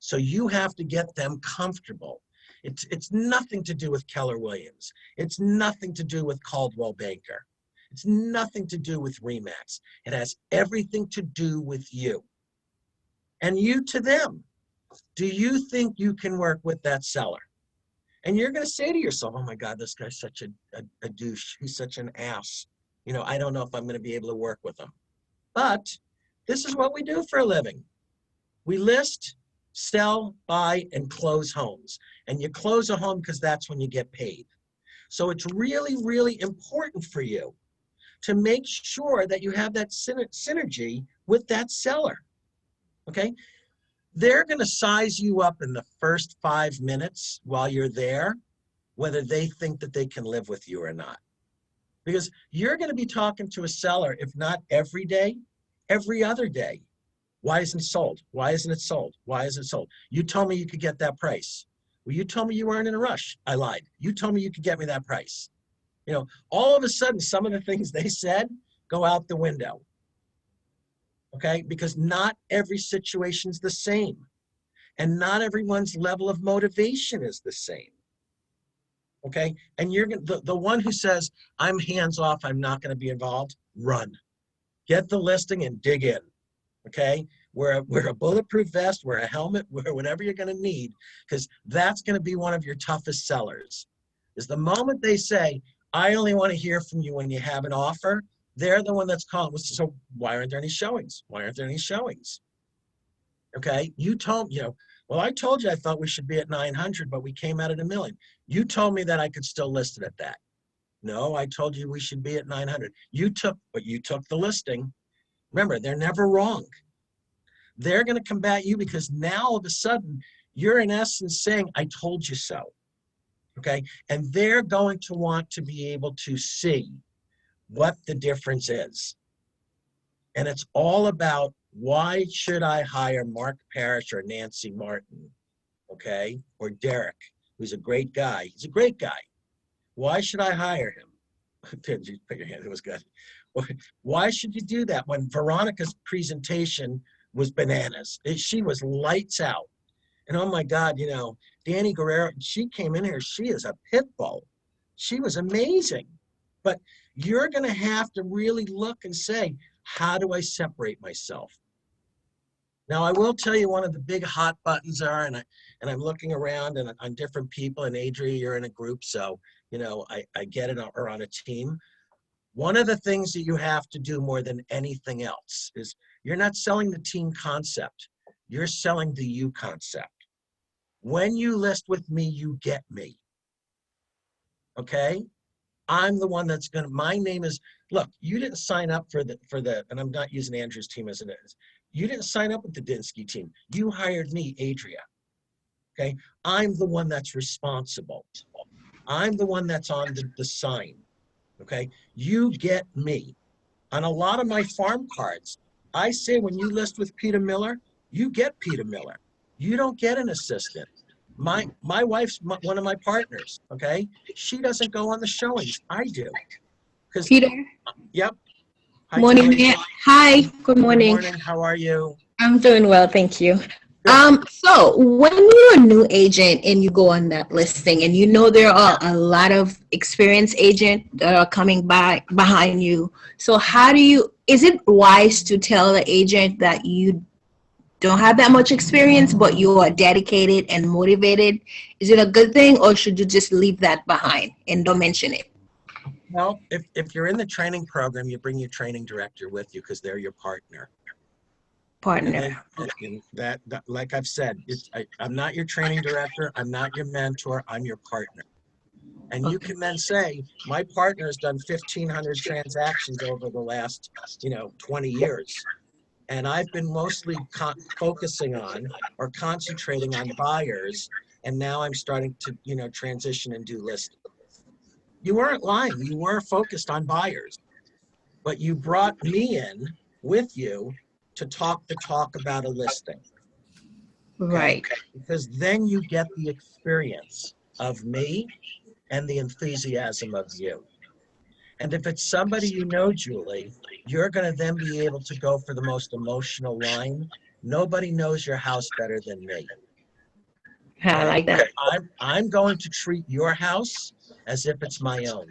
Speaker 1: So you have to get them comfortable. It's nothing to do with Keller Williams. It's nothing to do with Coldwell Banker. It's nothing to do with RE/MAX. It has everything to do with you. And you to them. Do you think you can work with that seller? And you're going to say to yourself, oh my God, this guy's such a douche. He's such an ass. You know, I don't know if I'm going to be able to work with him. But this is what we do for a living. We list, sell, buy, and close homes. And you close a home because that's when you get paid. So it's really, really important for you to make sure that you have that synergy with that seller. Okay? They're going to size you up in the first 5 minutes while you're there, whether they think that they can live with you or not. Because you're going to be talking to a seller, if not every day, every other day. Why isn't it sold? Why isn't it sold? Why isn't it sold? You told me you could get that price. Well, you told me you weren't in a rush. I lied. You told me you could get me that price. You know, all of a sudden, some of the things they said go out the window. Okay, because not every situation's the same. And not everyone's level of motivation is the same. Okay, and you're the one who says, I'm hands off, I'm not going to be involved, run. Get the listing and dig in. Okay, wear a bulletproof vest, wear a helmet, wear whatever you're going to need, because that's going to be one of your toughest sellers. Is the moment they say, I only want to hear from you when you have an offer, they're the one that's calling. So why aren't there any showings? Why aren't there any showings? Okay, you told, well, I told you I thought we should be at 900, but we came out at $1 million. You told me that I could still list it at that. No, I told you we should be at 900. You took the listing. Remember, they're never wrong. They're going to combat you because now all of a sudden you're in essence saying, I told you so. Okay, and they're going to want to be able to see what the difference is. And it's all about, why should I hire Mark Parrish or Nancy Martin, okay? Or Derek, who's a great guy. He's a great guy. Why should I hire him? Put your hand, it was good. Why should you do that when Veronica's presentation was bananas? She was lights out. And oh my God, Danny Guerrero, she came in here, she is a pit bull. She was amazing. But you're going to have to really look and say, how do I separate myself? Now, I will tell you one of the big hot buttons are, and I'm looking around and on different people, and Adria, you're in a group, so, I get it, or on a team. One of the things that you have to do more than anything else is you're not selling the team concept. You're selling the you concept. When you list with me, you get me. Okay? I'm the one that's my name is, look, you didn't sign up for the, and I'm not using Andrew's team as it is. You didn't sign up with the Dinsky team. You hired me, Adria. Okay? I'm the one that's responsible. I'm the one that's on the sign. Okay? You get me. On a lot of my farm cards, I say when you list with Peter Miller, you get Peter Miller. You don't get an assistant. My wife's one of my partners, okay? She doesn't go on the showings. I do.
Speaker 12: Peter?
Speaker 1: Yep. Hi,
Speaker 12: Morning.
Speaker 1: Kelly.
Speaker 12: Hi, good morning.
Speaker 1: Good morning. How are you?
Speaker 12: I'm doing well, thank you. So when you're a new agent and you go on that listing and you know there are a lot of experienced agents that are coming by behind you, so how do you, is it wise to tell the agent that you don't have that much experience but you are dedicated and motivated? Is it a good thing, or should you just leave that behind and don't mention it?
Speaker 1: Well, if you're in the training program, you bring your training director with you because they're your partner. And then, and that like I've said, I'm not your training director. I'm not your mentor. I'm your partner. And you can then say, my partner has done 1,500 transactions over the last, 20 years. And I've been mostly focusing on or concentrating on buyers. And now I'm starting to, transition and do listings. You weren't lying. You were focused on buyers. But you brought me in with you to talk the talk about a listing. Okay?
Speaker 12: Right.
Speaker 1: Because then you get the experience of me and the enthusiasm of you. And if it's somebody you know, Julie, you're going to then be able to go for the most emotional line. Nobody knows your house better than me.
Speaker 12: I like that.
Speaker 1: I'm going to treat your house as if it's my own.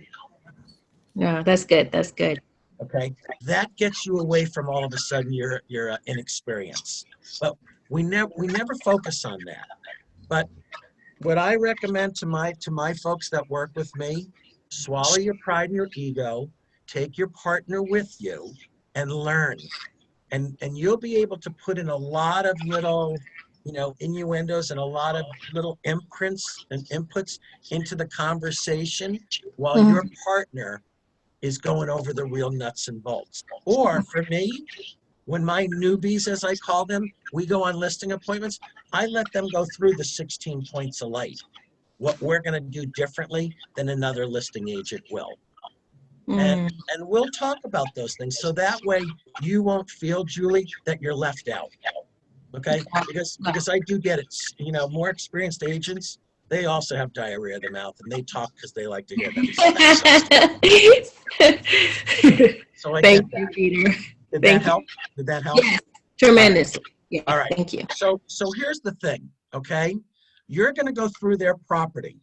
Speaker 12: No, that's good. That's good.
Speaker 1: Okay, that gets you away from all of a sudden your inexperience. But we never focus on that. But what I recommend to my folks that work with me, swallow your pride and your ego, take your partner with you, and learn. And you'll be able to put in a lot of little, innuendos and a lot of little imprints and inputs into the conversation while your partner is going over the real nuts and bolts. Or for me, when my newbies, as I call them, we go on listing appointments, I let them go through the 16 points of light, what we're gonna do differently than another listing agent will. And we'll talk about those things. So that way you won't feel, Julie, that you're left out, okay? Because I do get it, more experienced agents, they also have diarrhea of the mouth and they talk because they like to hear themselves. So I
Speaker 12: Thank
Speaker 1: get
Speaker 12: you,
Speaker 1: that.
Speaker 12: Peter.
Speaker 1: Did
Speaker 12: Thank
Speaker 1: that
Speaker 12: you.
Speaker 1: help? Did that help?
Speaker 12: Yes, tremendously. Yeah,
Speaker 1: All right.
Speaker 12: thank you.
Speaker 1: So here's the thing, okay? You're going to go through their property.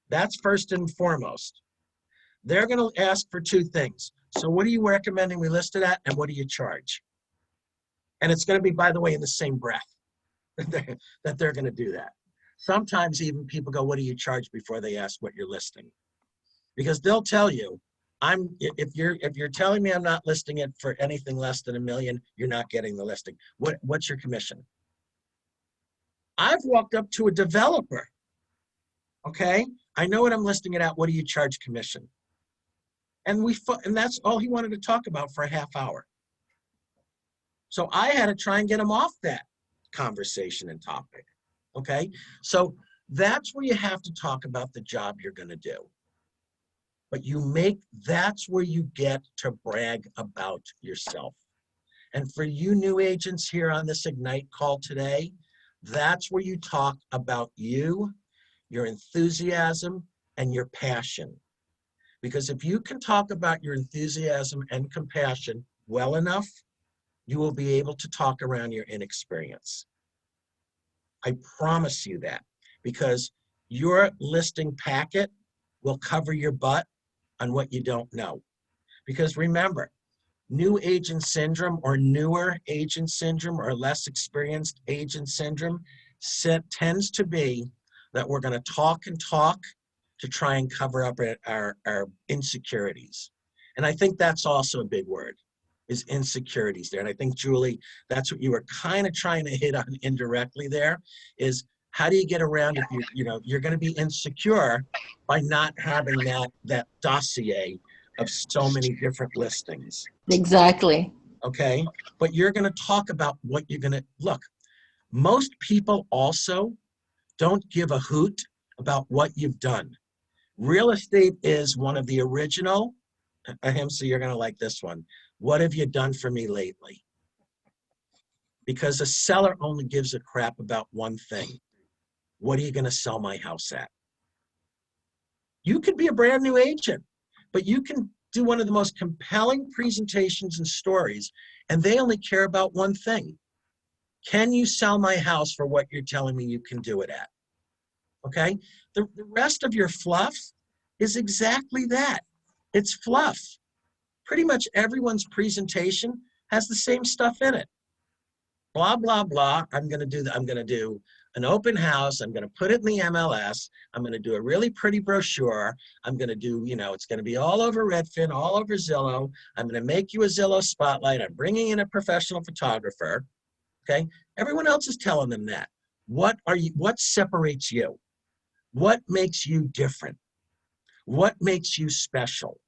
Speaker 1: That's first and foremost. They're going to ask for two things. So what are you recommending we list it at, and what do you charge? And it's going to be, by the way, in the same breath that they're going to do that. Sometimes even people go, what do you charge, before they ask what you're listing? Because they'll tell you, if you're telling me I'm not listing it for anything less than $1 million, you're not getting the listing. What's your commission? I've walked up to a developer, okay? I know what I'm listing it at. What do you charge commission? And that's all he wanted to talk about for a half hour. So I had to try and get him off that conversation and topic, okay? So that's where you have to talk about the job you're gonna do. But that's where you get to brag about yourself. And for you new agents here on this Ignite call today, that's where you talk about you, your enthusiasm, and your passion. Because if you can talk about your enthusiasm and compassion well enough, you will be able to talk around your inexperience. I promise you that, because your listing packet will cover your butt on what you don't know. Because remember, new agent syndrome or newer agent syndrome or less experienced agent syndrome tends to be that we're going to talk and talk to try and cover up our insecurities. And I think that's also a big word, is insecurities there. And I think, Julie, that's what you were kind of trying to hit on indirectly there, is how do you get around if you're going to be insecure by not having that dossier of so many different listings.
Speaker 12: Exactly.
Speaker 1: Okay, but you're going to talk about what you're going to look. Most people also don't give a hoot about what you've done. Real estate is one of the original, so you're going to like this one. What have you done for me lately? Because a seller only gives a crap about one thing. What are you going to sell my house at? You could be a brand new agent, but you can do one of the most compelling presentations and stories, and they only care about one thing. Can you sell my house for what you're telling me you can do it at? Okay? The rest of your fluff is exactly that. It's fluff. Pretty much everyone's presentation has the same stuff in it. Blah, blah, blah. I'm going to do an open house. I'm going to put it in the MLS. I'm going to do a really pretty brochure. I'm going to do, it's going to be all over Redfin, all over Zillow. I'm going to make you a Zillow spotlight. I'm bringing in a professional photographer. Okay? Everyone else is telling them that. What separates you? What makes you different? What makes you special?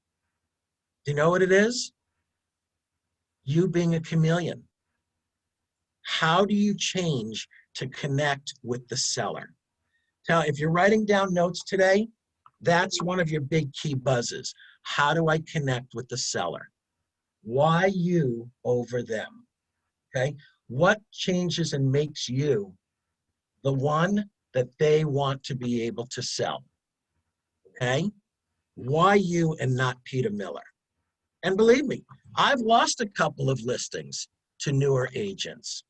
Speaker 1: Do you know what it is? You being a chameleon. How do you change to connect with the seller? Now, if you're writing down notes today, that's one of your big key buzzes. How do I connect with the seller? Why you over them? Okay? What changes and makes you the one that they want to be able to sell? Okay? Why you and not Peter Miller? And believe me, I've lost a couple of listings to newer agents.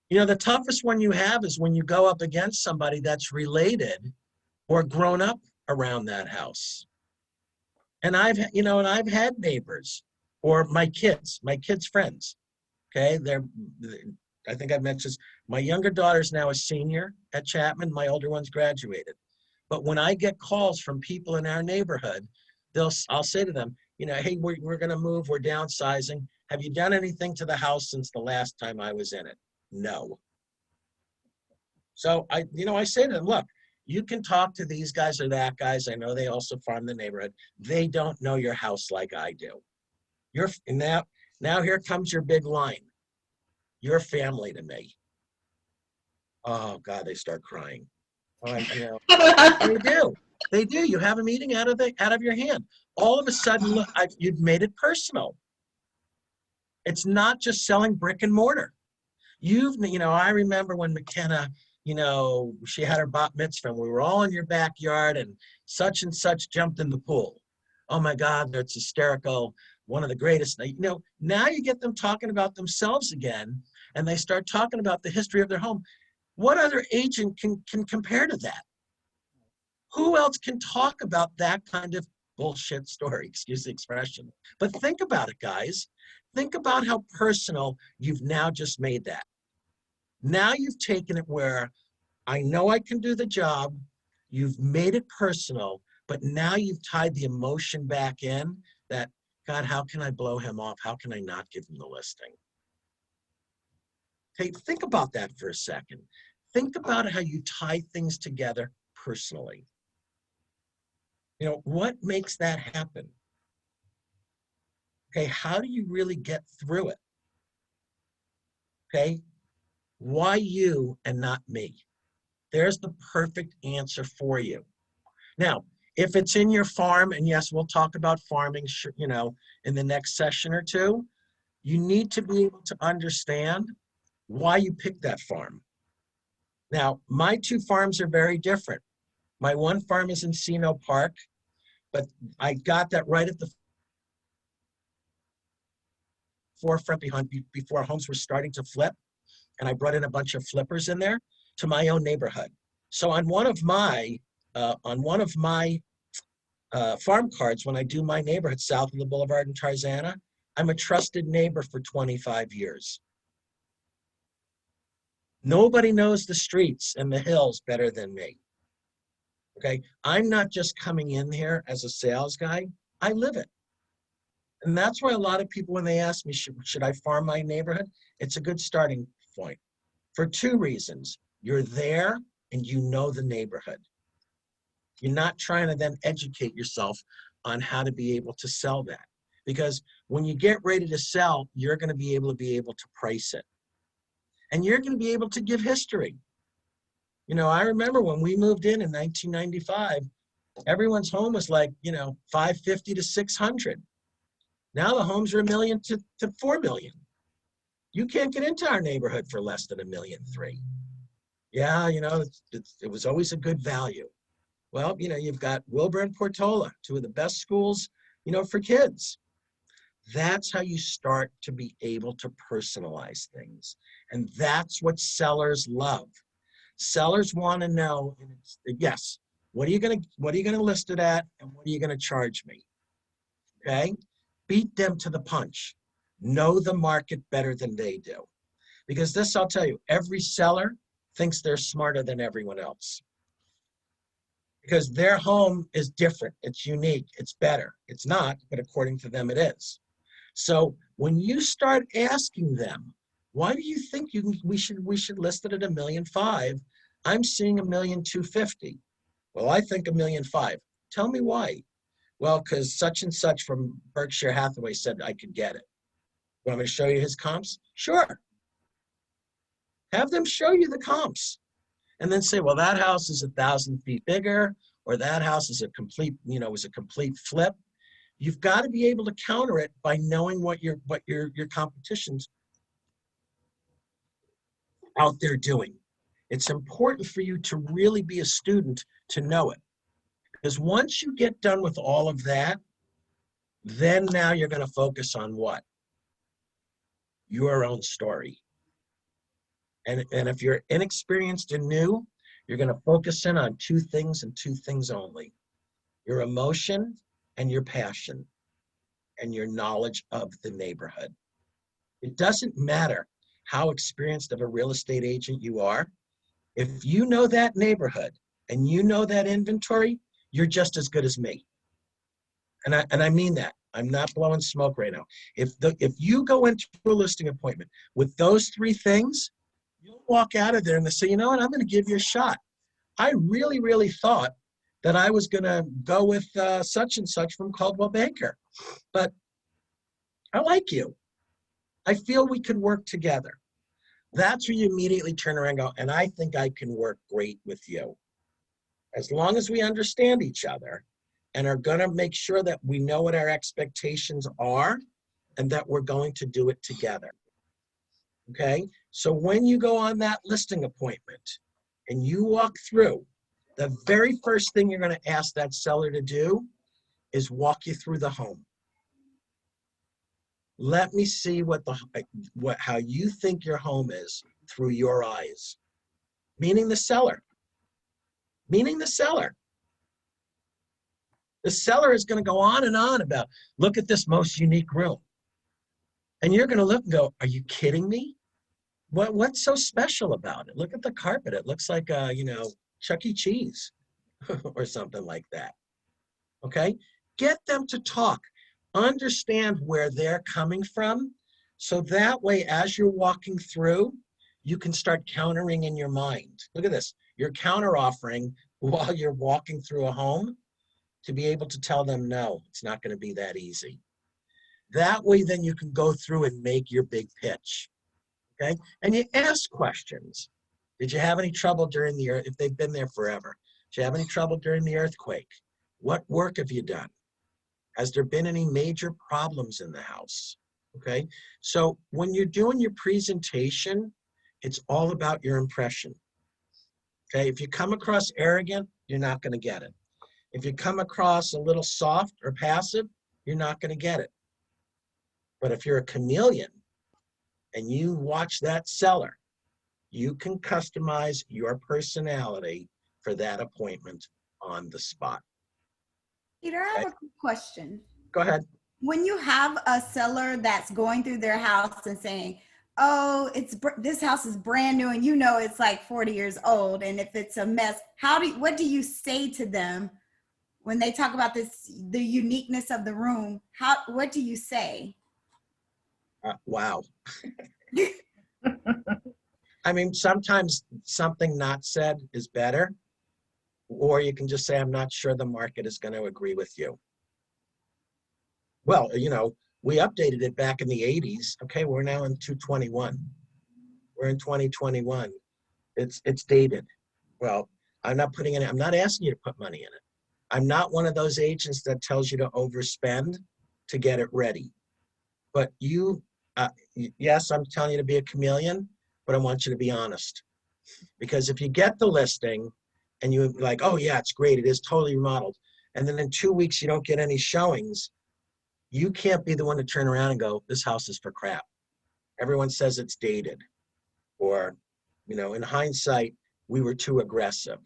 Speaker 1: The toughest one you have is when you go up against somebody that's related or grown up around that house. And I've had neighbors or my kids' friends. Okay, I think I've mentioned this. My younger daughter's now a senior at Chapman. My older one's graduated. But when I get calls from people in our neighborhood, I'll say to them, hey, we're going to move. We're downsizing. Have you done anything to the house since the last time I was in it? No. So I say to them, look, you can talk to these guys or that guys. I know they also farm the neighborhood. They don't know your house like I do. Now here comes your big line. You're family to me. Oh God, they start crying. They do. You have them eating out of your hand. All of a sudden, look, you've made it personal. It's not just selling brick and mortar. I remember when McKenna, she had her bat mitzvah and we were all in your backyard and such jumped in the pool. Oh my God, that's hysterical. One of the greatest. Now you get them talking about themselves again and they start talking about the history of their home. What other agent can compare to that? Who else can talk about that kind of bullshit story? Excuse the expression. But think about it, guys. Think about how personal you've now just made that. Now you've taken it where I know I can do the job. You've made it personal, but now you've tied the emotion back in that, God, how can I blow him off? How can I not give him the listing? Hey, think about that for a second. Think about how you tie things together personally. What makes that happen? Okay, how do you really get through it? Okay, why you and not me? There's the perfect answer for you. Now, if it's in your farm, and yes, we'll talk about farming, in the next session or two, you need to be able to understand why you picked that farm. Now, my two farms are very different. My one farm is in Encino Park, but I got that right at the forefront before homes were starting to flip. And I brought in a bunch of flippers in there to my own neighborhood. So on one of my farm cards, when I do my neighborhood south of the Boulevard in Tarzana, I'm a trusted neighbor for 25 years. Nobody knows the streets and the hills better than me. Okay, I'm not just coming in here as a sales guy, I live it. And that's why a lot of people, when they ask me, should I farm my neighborhood? It's a good starting point for two reasons. You're there and you know the neighborhood. You're not trying to then educate yourself on how to be able to sell that. Because when you get ready to sell, you're going to be able to price it. And you're going to be able to give history. I remember when we moved in 1995, everyone's home was like, $550 to $600. Now the homes are $1 million to $4 million. You can't get into our neighborhood for less than $1.3 million. Yeah, it was always a good value. Well, you've got Wilbur and Portola, two of the best schools, for kids. That's how you start to be able to personalize things. And that's what sellers love. Sellers want to know, yes, what are you going to list it at, and what are you going to charge me? Okay? Beat them to the punch. Know the market better than they do. Because this, I'll tell you, every seller thinks they're smarter than everyone else. Because their home is different, it's unique, it's better. It's not, but according to them it is. So when you start asking them, why do you think we should list it at $1.5 million? I'm seeing $1.25 million. Well, I think $1.5 million. Tell me why. Well, because such and such from Berkshire Hathaway said I could get it. Want me to show you his comps? Sure. Have them show you the comps. And then say, well, that house is 1,000 feet bigger, or that house is a complete, was a complete flip. You've got to be able to counter it by knowing what your competition's out there doing. It's important for you to really be a student to know it. Because once you get done with all of that, then now you're going to focus on what? Your own story. And if you're inexperienced and new, you're going to focus in on 2 things and 2 things only: your emotion and your passion and your knowledge of the neighborhood. It doesn't matter how experienced of a real estate agent you are. If you know that neighborhood and you know that inventory, you're just as good as me. And I mean that. I'm not blowing smoke right now. If you go into a listing appointment with those 3 things, you'll walk out of there and they say, you know what, I'm going to give you a shot. I really, really thought that I was going to go with such and such from Coldwell Banker, but I like you. I feel we could work together. That's where you immediately turn around and go, and I think I can work great with you. As long as we understand each other and are going to make sure that we know what our expectations are and that we're going to do it together. Okay? So when you go on that listing appointment and you walk through, the very first thing you're going to ask that seller to do is walk you through the home. Let me see how you think your home is through your eyes. Meaning the seller. Meaning the seller. The seller is going to go on and on about, look at this most unique room. And you're going to look and go, are you kidding me? What's so special about it? Look at the carpet. It looks like, Chuck E. Cheese or something like that. Okay? Get them to talk. Understand where they're coming from. So that way, as you're walking through, you can start countering in your mind. Look at this. You're counter offering while you're walking through a home to be able to tell them, no, it's not going to be that easy. That way, then you can go through and make your big pitch. Okay? And you ask questions. Did you have any trouble during the if they've been there forever? Did you have any trouble during the earthquake? What work have you done? Has there been any major problems in the house? Okay? So when you're doing your presentation, it's all about your impression. Okay? If you come across arrogant, you're not going to get it. If you come across a little soft or passive, you're not going to get it. But if you're a chameleon and you watch that seller, you can customize your personality for that appointment on the spot.
Speaker 13: Peter, I have a quick question.
Speaker 1: Go ahead.
Speaker 13: When you have a seller that's going through their house and saying, oh, this house is brand new and it's like 40 years old, and if it's a mess, what do you say to them when they talk about the uniqueness of the room? What do you say?
Speaker 1: Wow. I mean, sometimes something not said is better, or you can just say, I'm not sure the market is going to agree with you. Well, we updated it back in the 80s. Okay, we're now in 2021. We're in 2021. It's dated. Well, I'm not asking you to put money in it. I'm not one of those agents that tells you to overspend to get it ready. But yes, I'm telling you to be a chameleon, but I want you to be honest. Because if you get the listing and you're like, oh yeah, it's great, it is totally remodeled, and then in 2 weeks you don't get any showings, You can't be the one to turn around and go, this house is for crap. Everyone says it's dated. Or, in hindsight, we were too aggressive.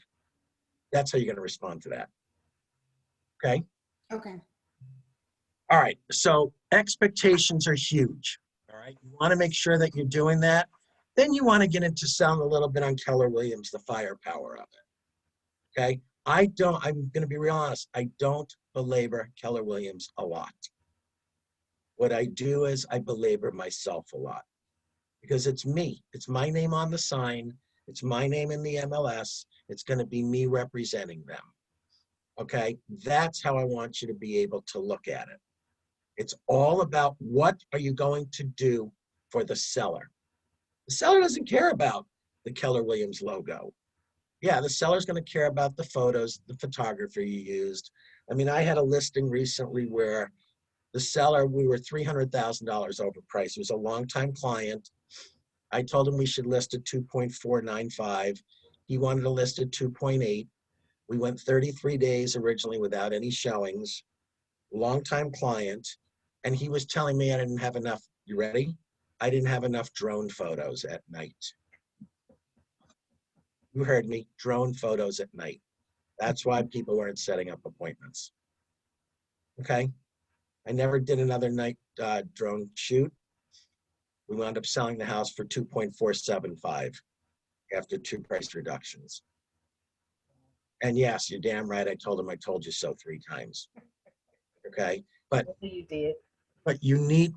Speaker 1: That's how you're going to respond to that. Okay?
Speaker 13: Okay.
Speaker 1: All right. So expectations are huge. All right. You want to make sure that you're doing that. Then you want to get into selling a little bit on Keller Williams, the firepower of it. Okay. I'm going to be real honest. I don't belabor Keller Williams a lot. What I do is I belabor myself a lot because it's me. It's my name on the sign. It's my name in the MLS. It's going to be me representing them. Okay. That's how I want you to be able to look at it. It's all about what are you going to do for the seller. The seller doesn't care about the Keller Williams logo. Yeah, the seller's going to care about the photos, the photographer you used. I mean, I had a listing recently where the seller, we were $300,000 overpriced. It was a longtime client. I told him we should list at 2.495. He wanted to list at 2.8. We went 33 days originally without any showings. Longtime client. And he was telling me I didn't have enough. You ready? I didn't have enough drone photos at night. You heard me, drone photos at night. That's why people weren't setting up appointments. Okay? I never did another night drone shoot. We wound up selling the house for 2.475 after 2 price reductions. And yes, you're damn right. I told him I told you so 3 times. Okay? But
Speaker 7: You did.
Speaker 1: But you need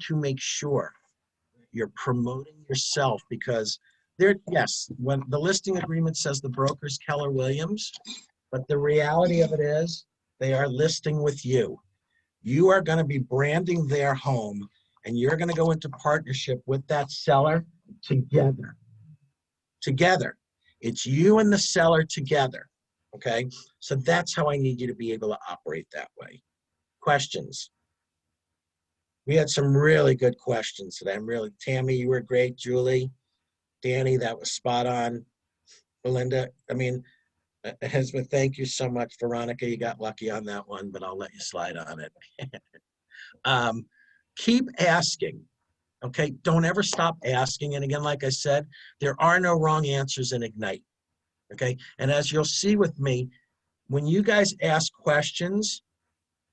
Speaker 1: to make sure you're promoting yourself because yes, when the listing agreement says the broker's Keller Williams, but the reality of it is they are listing with you. You are going to be branding their home and you're going to go into partnership with that seller together. Together. It's you and the seller together. Okay? So that's how I need you to be able to operate that way. Questions? We had some really good questions today. Tammy, you were great. Julie, Danny, that was spot on. Belinda, Hesma, thank you so much. Veronica, you got lucky on that one, but I'll let you slide on it. Keep asking, okay? Don't ever stop asking. And again, like I said, there are no wrong answers in Ignite, okay? And as you'll see with me, when you guys ask questions,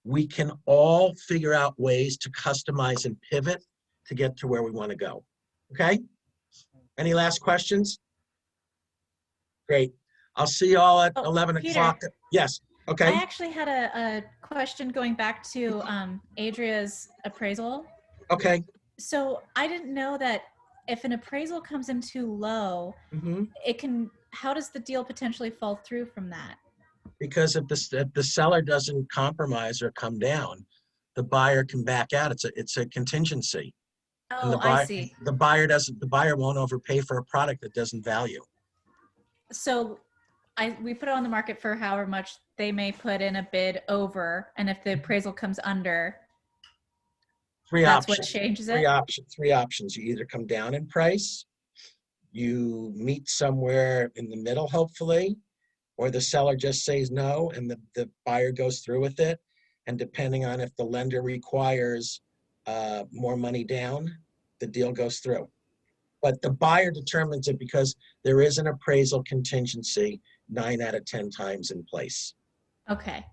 Speaker 1: we can all figure out ways to customize and pivot to get to where we want to go. Okay? Any last questions? Great. I'll see you all at 11
Speaker 14: Peter,
Speaker 1: o'clock. Yes. Okay.
Speaker 14: I actually had a question going back to Adria's appraisal.
Speaker 1: Okay.
Speaker 14: So I didn't know that if an appraisal comes in too low, how does the deal potentially fall through from that?
Speaker 1: Because if the seller doesn't compromise or come down, the buyer can back out. It's a contingency.
Speaker 14: Oh, I see.
Speaker 1: The buyer won't overpay for a product that doesn't value.
Speaker 14: So we put it on the market for however much they may put in a bid over, and if the appraisal comes under, that's what changes it?
Speaker 1: Three options. You either come down in price, you meet somewhere in the middle, hopefully, or the seller just says no and the buyer goes through with it. And depending on if the lender requires more money down, the deal goes through. But the buyer determines it because there is an appraisal contingency 9 out of 10 times in place.
Speaker 14: Okay.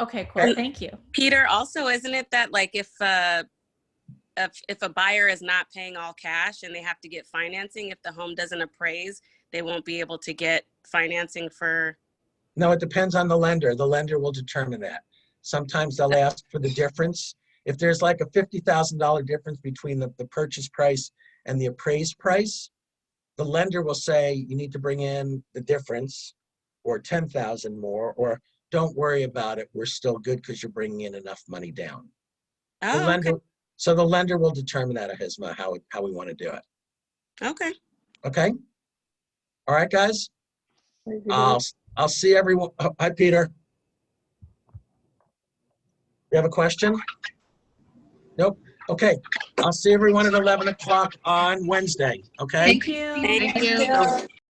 Speaker 14: Okay, cool. Thank you.
Speaker 10: Peter, also, isn't it that like if a buyer is not paying all cash and they have to get financing, if the home doesn't appraise, they won't be able to get financing for?
Speaker 1: No, it depends on the lender. The lender will determine that. Sometimes they'll ask for the difference. If there's like a $50,000 difference between the purchase price and the appraised price, the lender will say you need to bring in the difference or 10,000 more, or don't worry about it. We're still good because you're bringing in enough money down. Okay. So the lender will determine that, Ahisma, how we want to do it.
Speaker 10: Okay.
Speaker 1: Okay. All right, guys. I'll see everyone. Hi, Peter. You have a question? Nope. Okay. I'll see everyone at 11 o'clock on Wednesday. Okay.
Speaker 14: Thank you.
Speaker 10: Thank you.